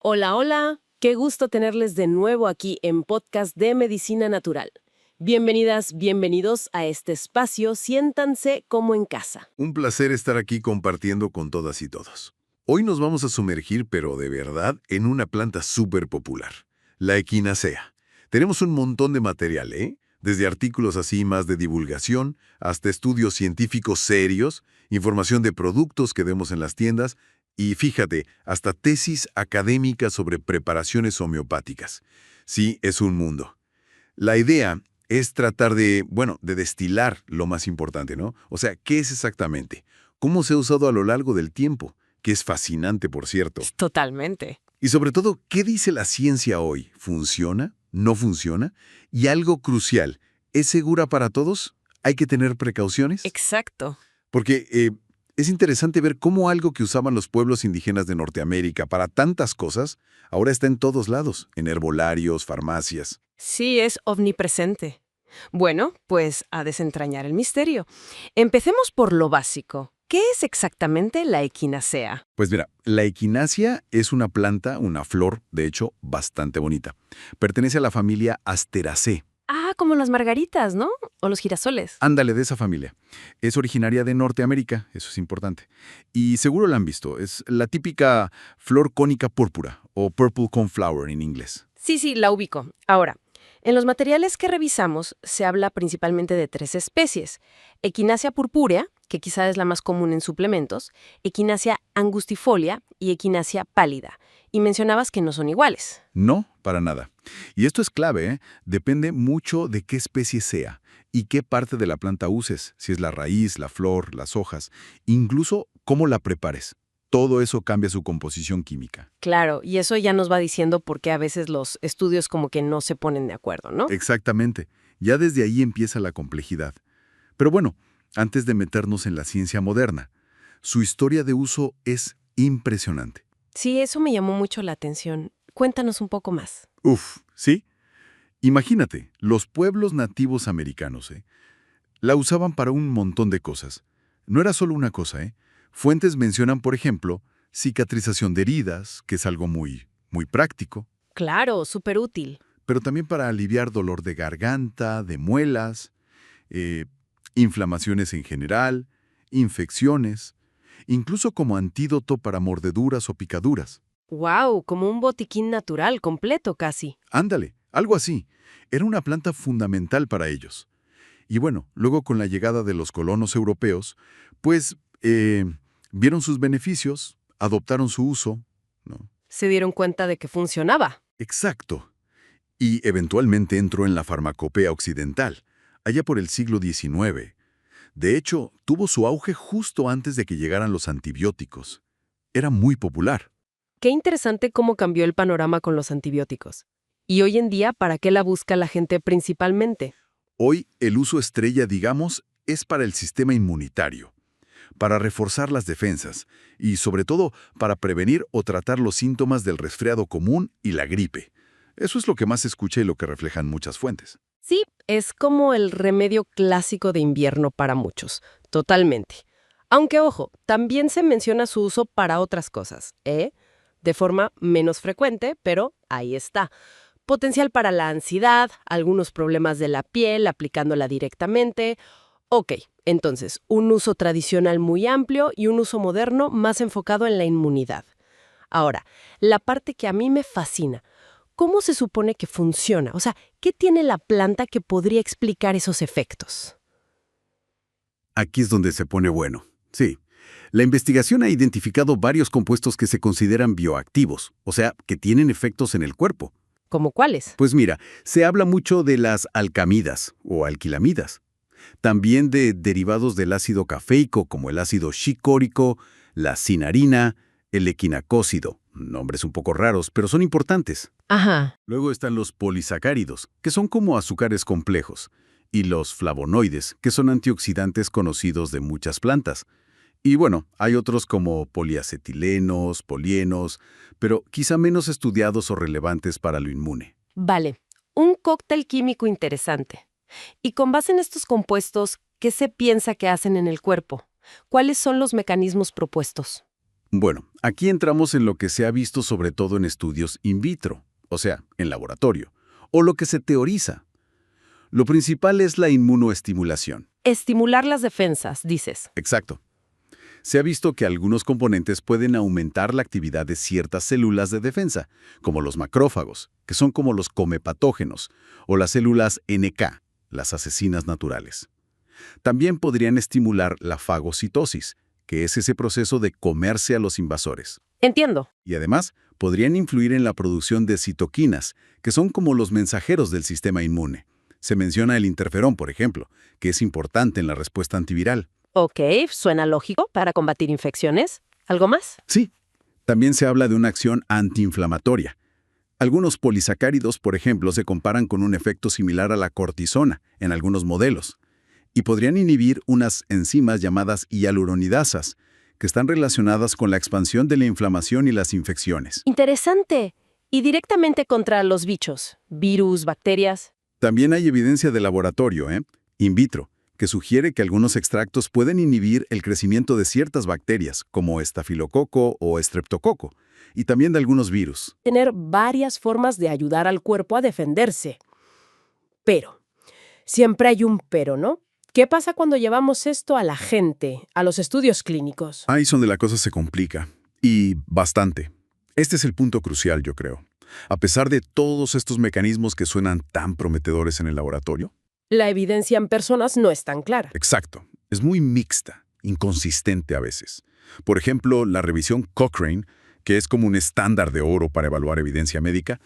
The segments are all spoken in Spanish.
Hola, hola. Qué gusto tenerles de nuevo aquí en Podcast de Medicina Natural. Bienvenidas, bienvenidos a este espacio. Siéntanse como en casa. Un placer estar aquí compartiendo con todas y todos. Hoy nos vamos a sumergir, pero de verdad, en una planta súper popular, la equinacea. Tenemos un montón de material, ¿eh? Desde artículos así más de divulgación, hasta estudios científicos serios, información de productos que vemos en las tiendas y, fíjate, hasta tesis académicas sobre preparaciones homeopáticas. Sí, es un mundo. La idea es tratar de destilar lo más importante, ¿no? O sea, ¿qué es exactamente? ¿Cómo se ha usado a lo largo del tiempo? Que es fascinante, por cierto. Totalmente. Y sobre todo, ¿qué dice la ciencia hoy? ¿Funciona? ¿No funciona? Y algo crucial, ¿es segura para todos? ¿Hay que tener precauciones? Exacto. Porque es interesante ver cómo algo que usaban los pueblos indígenas de Norteamérica para tantas cosas, ahora está en todos lados, en herbolarios, farmacias. Sí, es omnipresente. Bueno, pues a desentrañar el misterio. Empecemos por lo básico. ¿Qué es exactamente la equinacea? Pues mira, la equinacia es una planta, una flor, de hecho, bastante bonita. Pertenece a la familia Asteraceae. Ah, como las margaritas, ¿no? O los girasoles. Ándale, de esa familia. Es originaria de Norteamérica, eso es importante. Y seguro la han visto, es la típica flor cónica púrpura, o purple coneflower en inglés. Sí, la ubico. Ahora, en los materiales que revisamos se habla principalmente de tres especies. Echinacea purpúrea, que quizá es la más común en suplementos, Echinacea angustifolia y Echinacea pálida. Y mencionabas que no son iguales. No, para nada. Y esto es clave, ¿eh? Depende mucho de qué especie sea y qué parte de la planta uses, si es la raíz, la flor, las hojas, incluso cómo la prepares. Todo eso cambia su composición química. Claro, y eso ya nos va diciendo por qué a veces los estudios como que no se ponen de acuerdo, ¿no? Exactamente. Ya desde ahí empieza la complejidad. Pero bueno, antes de meternos en la ciencia moderna, su historia de uso es impresionante. Sí, eso me llamó mucho la atención. Cuéntanos un poco más. Uf, ¿sí? Imagínate, los pueblos nativos americanos, la usaban para un montón de cosas. No era solo una cosa, ¿eh? Fuentes mencionan, por ejemplo, cicatrización de heridas, que es algo muy práctico, Claro, súper útil. pero también para aliviar dolor de garganta, de muelas, eh, inflamaciones en general, infecciones, incluso como antídoto para mordeduras o picaduras. Wow, como un botiquín natural completo casi. Ándale, algo así. Era una planta fundamental para ellos. Y bueno, luego con la llegada de los colonos europeos, pues vieron sus beneficios, adoptaron su uso, ¿no? Se dieron cuenta de que funcionaba. Exacto. Y eventualmente entró en la farmacopea occidental, allá por el siglo XIX. De hecho, tuvo su auge justo antes de que llegaran los antibióticos. Era muy popular. Qué interesante cómo cambió el panorama con los antibióticos. Y hoy en día, ¿para qué la busca la gente principalmente? Hoy el uso estrella, digamos, es para el sistema inmunitario, para reforzar las defensas y, sobre todo, para prevenir o tratar los síntomas del resfriado común y la gripe. Eso es lo que más se escucha y lo que reflejan muchas fuentes. Sí, es como el remedio clásico de invierno para muchos, totalmente. Aunque, ojo, también se menciona su uso para otras cosas, ¿eh? De forma menos frecuente, pero ahí está. Potencial para la ansiedad, algunos problemas de la piel aplicándola directamente. Ok, entonces, un uso tradicional muy amplio y un uso moderno más enfocado en la inmunidad. Ahora, la parte que a mí me fascina, ¿cómo se supone que funciona? O sea, ¿qué tiene la planta que podría explicar esos efectos? Aquí es donde se pone bueno. Sí. La investigación ha identificado varios compuestos que se consideran bioactivos, o sea, que tienen efectos en el cuerpo. ¿Cómo cuáles? Pues mira, se habla mucho de las alcamidas o alquilamidas, también de derivados del ácido cafeico como el ácido chicórico, la cinarina, el equinacócido. Nombres un poco raros, pero son importantes. Ajá. Luego están los polisacáridos, que son como azúcares complejos, y los flavonoides, que son antioxidantes conocidos de muchas plantas. Y bueno, hay otros como poliacetilenos, polienos, pero quizá menos estudiados o relevantes para lo inmune. Vale, un cóctel químico interesante. Y con base en estos compuestos, ¿qué se piensa que hacen en el cuerpo? ¿Cuáles son los mecanismos propuestos? Bueno, aquí entramos en lo que se ha visto sobre todo en estudios in vitro, o sea, en laboratorio, o lo que se teoriza. Lo principal es la inmunoestimulación. Estimular las defensas, dices. Exacto. Se ha visto que algunos componentes pueden aumentar la actividad de ciertas células de defensa, como los macrófagos, que son como los comepatógenos, o las células NK, las asesinas naturales. También podrían estimular la fagocitosis, que es ese proceso de comerse a los invasores. Entiendo. Y además, podrían influir en la producción de citoquinas, que son como los mensajeros del sistema inmune. Se menciona el interferón, por ejemplo, que es importante en la respuesta antiviral. Ok, suena lógico para combatir infecciones. ¿Algo más? Sí, también se habla de una acción antiinflamatoria. Algunos polisacáridos, por ejemplo, se comparan con un efecto similar a la cortisona en algunos modelos, y podrían inhibir unas enzimas llamadas hialuronidasas, que están relacionadas con la expansión de la inflamación y las infecciones. Interesante. Y directamente contra los bichos, virus, bacterias. También hay evidencia de laboratorio, in vitro, que sugiere que algunos extractos pueden inhibir el crecimiento de ciertas bacterias, como estafilococo o estreptococo, y también de algunos virus. Tener varias formas de ayudar al cuerpo a defenderse. Pero, siempre hay un pero, ¿no? ¿Qué pasa cuando llevamos esto a la gente, a los estudios clínicos? Ahí es donde la cosa se complica. Y bastante. Este es el punto crucial, yo creo. A pesar de todos estos mecanismos que suenan tan prometedores en el laboratorio. La evidencia en personas no es tan clara. Exacto. Es muy mixta, inconsistente a veces. Por ejemplo, la revisión Cochrane, que es como un estándar de oro para evaluar evidencia médica,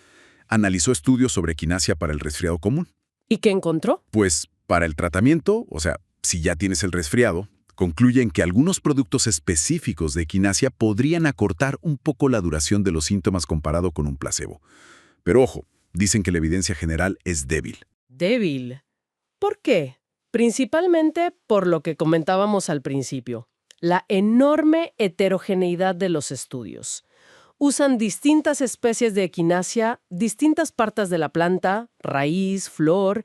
analizó estudios sobre equinacia para el resfriado común. ¿Y qué encontró? Pues para el tratamiento, o sea, si ya tienes el resfriado, concluyen que algunos productos específicos de equinacia podrían acortar un poco la duración de los síntomas comparado con un placebo. Pero ojo, dicen que la evidencia general es débil. Débil. ¿Por qué? Principalmente por lo que comentábamos al principio, la enorme heterogeneidad de los estudios. Usan distintas especies de equinacia, distintas partes de la planta, raíz, flor,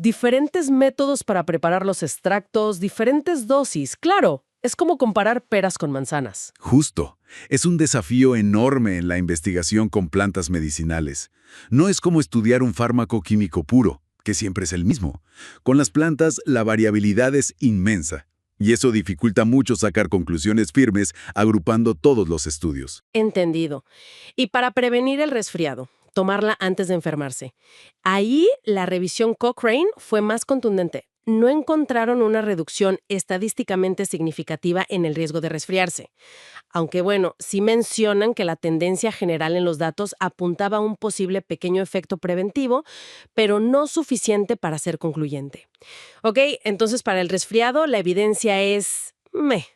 diferentes métodos para preparar los extractos, diferentes dosis. Claro, es como comparar peras con manzanas. Justo. Es un desafío enorme en la investigación con plantas medicinales. No es como estudiar un fármaco químico puro, que siempre es el mismo. Con las plantas, la variabilidad es inmensa. Y eso dificulta mucho sacar conclusiones firmes agrupando todos los estudios. Entendido. Y para prevenir el resfriado, tomarla antes de enfermarse. Ahí la revisión Cochrane fue más contundente. No encontraron una reducción estadísticamente significativa en el riesgo de resfriarse. Aunque bueno, sí mencionan que la tendencia general en los datos apuntaba a un posible pequeño efecto preventivo, pero no suficiente para ser concluyente. Ok, entonces para el resfriado la evidencia es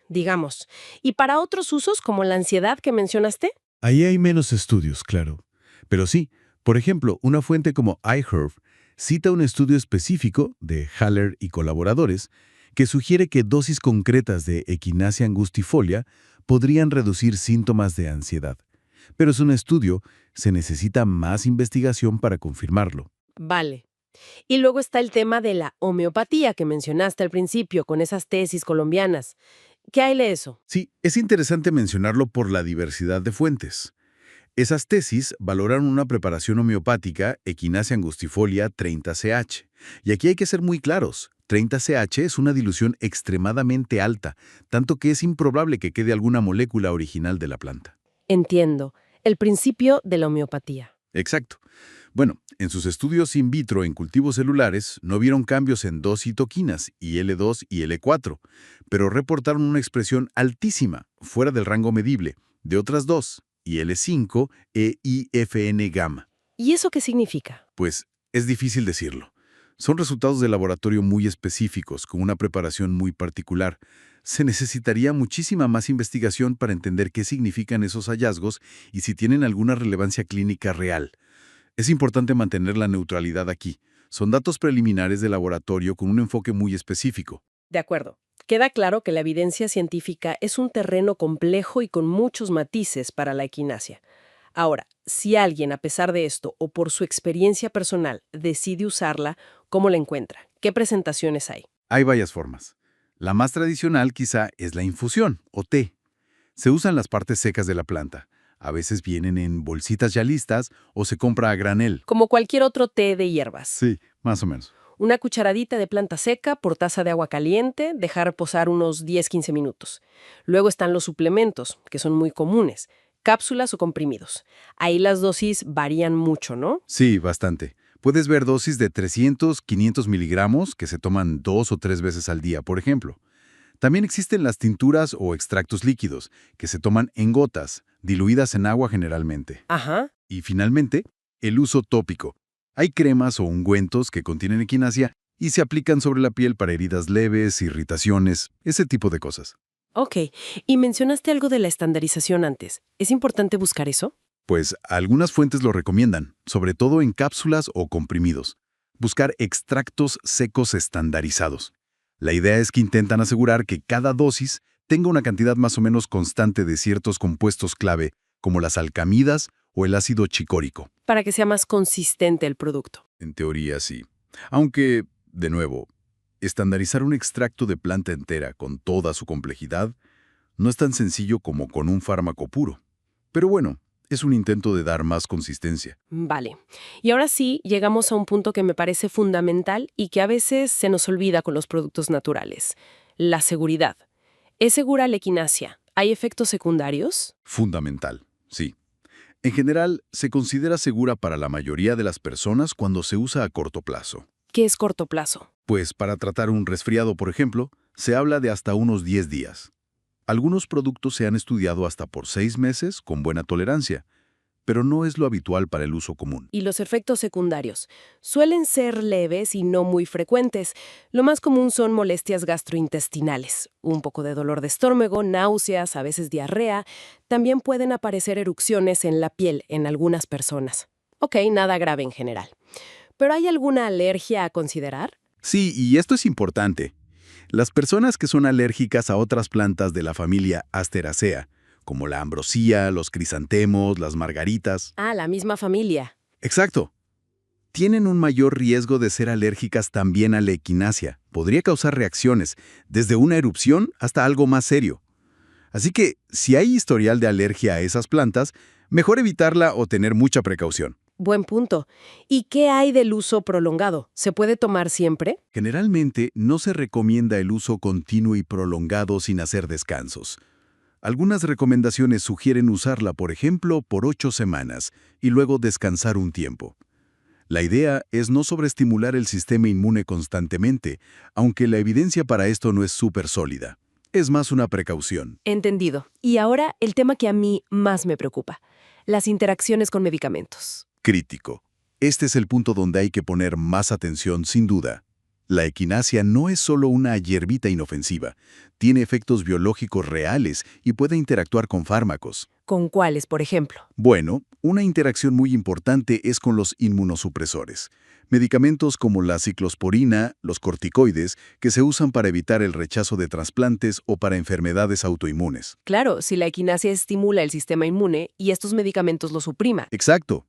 digamos. ¿Y para otros usos como la ansiedad que mencionaste? Ahí hay menos estudios, claro. Pero sí, por ejemplo, una fuente como iHerb cita un estudio específico de Haller y colaboradores que sugiere que dosis concretas de Echinacea angustifolia podrían reducir síntomas de ansiedad. Pero es un estudio, se necesita más investigación para confirmarlo. Vale. Y luego está el tema de la homeopatía que mencionaste al principio con esas tesis colombianas. ¿Qué hay de eso? Sí, es interesante mencionarlo por la diversidad de fuentes. Esas tesis valoran una preparación homeopática Echinacea angustifolia 30CH. Y aquí hay que ser muy claros. 30CH es una dilución extremadamente alta, tanto que es improbable que quede alguna molécula original de la planta. Entiendo. El principio de la homeopatía. Exacto. Bueno, en sus estudios in vitro en cultivos celulares no vieron cambios en dos citoquinas, IL-2 y L4, pero reportaron una expresión altísima, fuera del rango medible, de otras dos, IL-5 e IFN-gamma. ¿Y eso qué significa? Pues es difícil decirlo. Son resultados de laboratorio muy específicos, con una preparación muy particular. Se necesitaría muchísima más investigación para entender qué significan esos hallazgos y si tienen alguna relevancia clínica real. Es importante mantener la neutralidad aquí. Son datos preliminares de laboratorio con un enfoque muy específico. De acuerdo. Queda claro que la evidencia científica es un terreno complejo y con muchos matices para la equinacia. Ahora, si alguien, a pesar de esto o por su experiencia personal, decide usarla, ¿cómo la encuentra? ¿Qué presentaciones hay? Hay varias formas. La más tradicional quizá es la infusión o té. Se usan las partes secas de la planta. A veces vienen en bolsitas ya listas o se compra a granel. Como cualquier otro té de hierbas. Sí, más o menos. Una cucharadita de planta seca por taza de agua caliente, dejar reposar unos 10-15 minutos. Luego están los suplementos, que son muy comunes, cápsulas o comprimidos. Ahí las dosis varían mucho, ¿no? Sí, bastante. Puedes ver dosis de 300, 500 miligramos que se toman 2 o 3 veces al día, por ejemplo. También existen las tinturas o extractos líquidos, que se toman en gotas, diluidas en agua generalmente. Ajá. Y finalmente, el uso tópico. Hay cremas o ungüentos que contienen equinacia y se aplican sobre la piel para heridas leves, irritaciones, ese tipo de cosas. Ok. Y mencionaste algo de la estandarización antes. ¿Es importante buscar eso? Pues algunas fuentes lo recomiendan, sobre todo en cápsulas o comprimidos. Buscar extractos secos estandarizados. La idea es que intentan asegurar que cada dosis tenga una cantidad más o menos constante de ciertos compuestos clave, como las alcamidas o el ácido chicórico. Para que sea más consistente el producto. En teoría sí. Aunque, de nuevo, estandarizar un extracto de planta entera con toda su complejidad no es tan sencillo como con un fármaco puro. Pero bueno, es un intento de dar más consistencia. Vale. Y ahora sí, llegamos a un punto que me parece fundamental y que a veces se nos olvida con los productos naturales. La seguridad. ¿Es segura la equinacia? ¿Hay efectos secundarios? Fundamental, sí. En general, se considera segura para la mayoría de las personas cuando se usa a corto plazo. ¿Qué es corto plazo? Pues para tratar un resfriado, por ejemplo, se habla de hasta unos 10 días. Algunos productos se han estudiado hasta por 6 meses con buena tolerancia, pero no es lo habitual para el uso común. Y los efectos secundarios suelen ser leves y no muy frecuentes. Lo más común son molestias gastrointestinales, un poco de dolor de estómago, náuseas, a veces diarrea. También pueden aparecer erupciones en la piel en algunas personas. Ok, nada grave en general. ¿Pero hay alguna alergia a considerar? Sí, y esto es importante. Las personas que son alérgicas a otras plantas de la familia Asteraceae, como la ambrosía, los crisantemos, las margaritas. Ah, la misma familia. Exacto. Tienen un mayor riesgo de ser alérgicas también a la equinacia. Podría causar reacciones, desde una erupción hasta algo más serio. Así que, si hay historial de alergia a esas plantas, mejor evitarla o tener mucha precaución. Buen punto. ¿Y qué hay del uso prolongado? ¿Se puede tomar siempre? Generalmente, no se recomienda el uso continuo y prolongado sin hacer descansos. Algunas recomendaciones sugieren usarla, por ejemplo, por 8 semanas y luego descansar un tiempo. La idea es no sobreestimular el sistema inmune constantemente, aunque la evidencia para esto no es súper sólida. Es más una precaución. Entendido. Y ahora el tema que a mí más me preocupa, las interacciones con medicamentos. Crítico. Este es el punto donde hay que poner más atención, sin duda. La equinacia no es solo una hierbita inofensiva. Tiene efectos biológicos reales y puede interactuar con fármacos. ¿Con cuáles, por ejemplo? Bueno, una interacción muy importante es con los inmunosupresores. Medicamentos como la ciclosporina, los corticoides, que se usan para evitar el rechazo de trasplantes o para enfermedades autoinmunes. Claro, si la equinacia estimula el sistema inmune y estos medicamentos lo supriman. Exacto.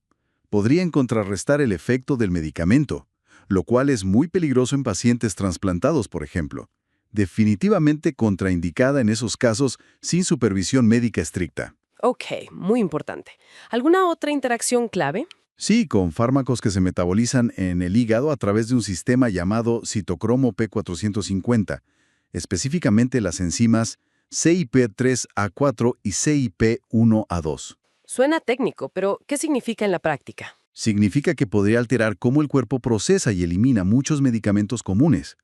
Podrían contrarrestar el efecto del medicamento, lo cual es muy peligroso en pacientes trasplantados, por ejemplo. Definitivamente contraindicada en esos casos sin supervisión médica estricta. Ok, muy importante. ¿Alguna otra interacción clave? Sí, con fármacos que se metabolizan en el hígado a través de un sistema llamado citocromo P450, específicamente las enzimas CYP3A4 y CYP1A2. Suena técnico, pero ¿qué significa en la práctica? Significa que podría alterar cómo el cuerpo procesa y elimina muchos medicamentos comunes.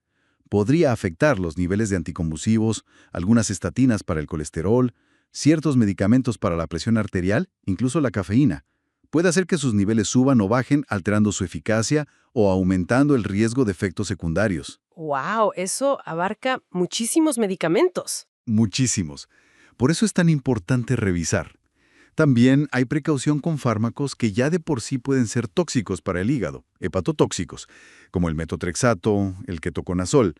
Podría afectar los niveles de anticonvulsivos, algunas estatinas para el colesterol, ciertos medicamentos para la presión arterial, incluso la cafeína. Puede hacer que sus niveles suban o bajen, alterando su eficacia o aumentando el riesgo de efectos secundarios. ¡Wow! Eso abarca muchísimos medicamentos. Muchísimos. Por eso es tan importante revisar. También hay precaución con fármacos que ya de por sí pueden ser tóxicos para el hígado, hepatotóxicos, como el metotrexato, el ketoconazol.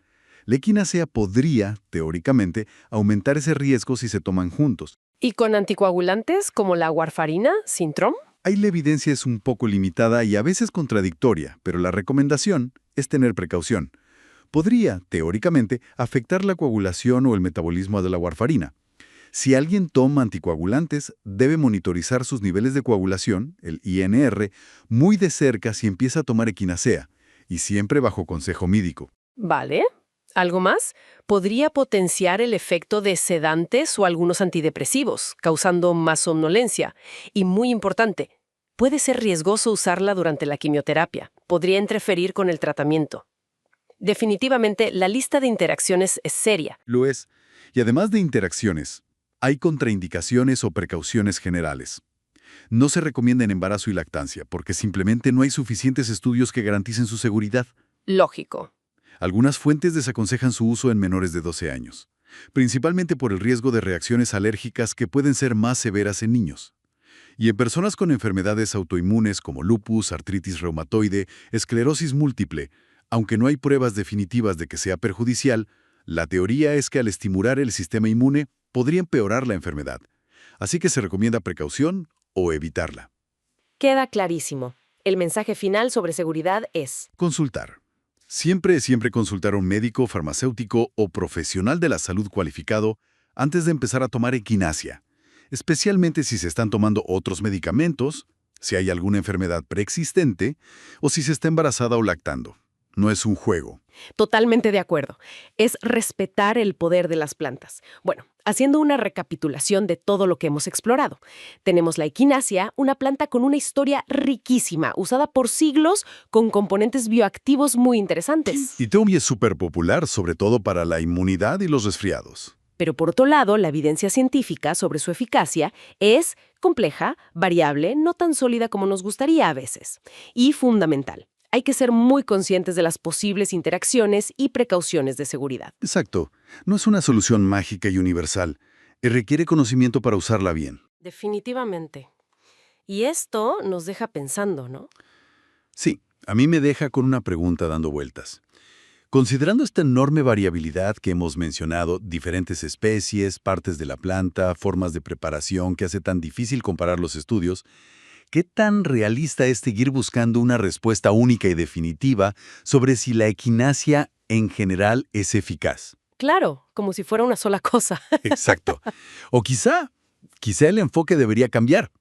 La equinacia podría, teóricamente, aumentar ese riesgo si se toman juntos. ¿Y con anticoagulantes como la warfarina, Sintrom? Ahí la evidencia es un poco limitada y a veces contradictoria, pero la recomendación es tener precaución. Podría, teóricamente, afectar la coagulación o el metabolismo de la warfarina. Si alguien toma anticoagulantes, debe monitorizar sus niveles de coagulación, el INR, muy de cerca si empieza a tomar equinacea, y siempre bajo consejo médico. Vale. ¿Algo más? Podría potenciar el efecto de sedantes o algunos antidepresivos, causando más somnolencia. Y muy importante, puede ser riesgoso usarla durante la quimioterapia. Podría interferir con el tratamiento. Definitivamente, la lista de interacciones es seria. Lo es. Y además de interacciones, hay contraindicaciones o precauciones generales. No se recomienda en embarazo y lactancia porque simplemente no hay suficientes estudios que garanticen su seguridad. Lógico. Algunas fuentes desaconsejan su uso en menores de 12 años, principalmente por el riesgo de reacciones alérgicas que pueden ser más severas en niños. Y en personas con enfermedades autoinmunes como lupus, artritis reumatoide, esclerosis múltiple, aunque no hay pruebas definitivas de que sea perjudicial, la teoría es que al estimular el sistema inmune podría empeorar la enfermedad. Así que se recomienda precaución o evitarla. Queda clarísimo. El mensaje final sobre seguridad es: Consultar. Siempre consultar a un médico, farmacéutico o profesional de la salud cualificado antes de empezar a tomar equinacia, especialmente si se están tomando otros medicamentos, si hay alguna enfermedad preexistente o si se está embarazada o lactando. No es un juego. Totalmente de acuerdo. Es respetar el poder de las plantas. Bueno, haciendo una recapitulación de todo lo que hemos explorado. Tenemos la equinacia, una planta con una historia riquísima, usada por siglos, con componentes bioactivos muy interesantes. Y Tomi es súper popular, sobre todo para la inmunidad y los resfriados. Pero por otro lado, la evidencia científica sobre su eficacia es compleja, variable, no tan sólida como nos gustaría a veces. Y fundamental. Hay que ser muy conscientes de las posibles interacciones y precauciones de seguridad. Exacto. No es una solución mágica y universal. Y requiere conocimiento para usarla bien. Definitivamente. Y esto nos deja pensando, ¿no? Sí, a mí me deja con una pregunta dando vueltas. Considerando esta enorme variabilidad que hemos mencionado, diferentes especies, partes de la planta, formas de preparación que hace tan difícil comparar los estudios, ¿qué tan realista es seguir buscando una respuesta única y definitiva sobre si la equinacia en general es eficaz? Claro, como si fuera una sola cosa. Exacto. O quizá el enfoque debería cambiar.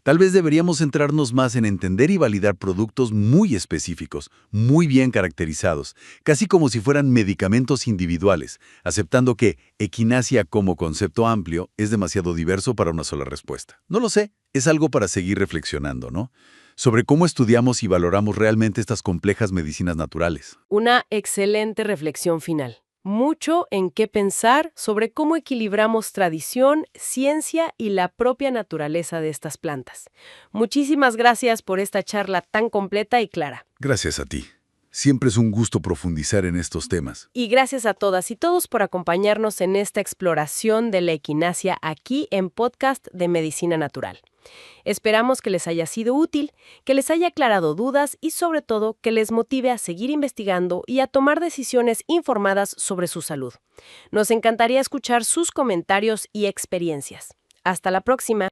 Tal vez deberíamos centrarnos más en entender y validar productos muy específicos, muy bien caracterizados, casi como si fueran medicamentos individuales, aceptando que equinacia como concepto amplio es demasiado diverso para una sola respuesta. No lo sé, es algo para seguir reflexionando, ¿no? Sobre cómo estudiamos y valoramos realmente estas complejas medicinas naturales. Una excelente reflexión final. Mucho en qué pensar sobre cómo equilibramos tradición, ciencia y la propia naturaleza de estas plantas. Muchísimas gracias por esta charla tan completa y clara. Gracias a ti. Siempre es un gusto profundizar en estos temas. Y gracias a todas y todos por acompañarnos en esta exploración de la equinacia aquí en Podcast de Medicina Natural. Esperamos que les haya sido útil, que les haya aclarado dudas y sobre todo que les motive a seguir investigando y a tomar decisiones informadas sobre su salud. Nos encantaría escuchar sus comentarios y experiencias. Hasta la próxima.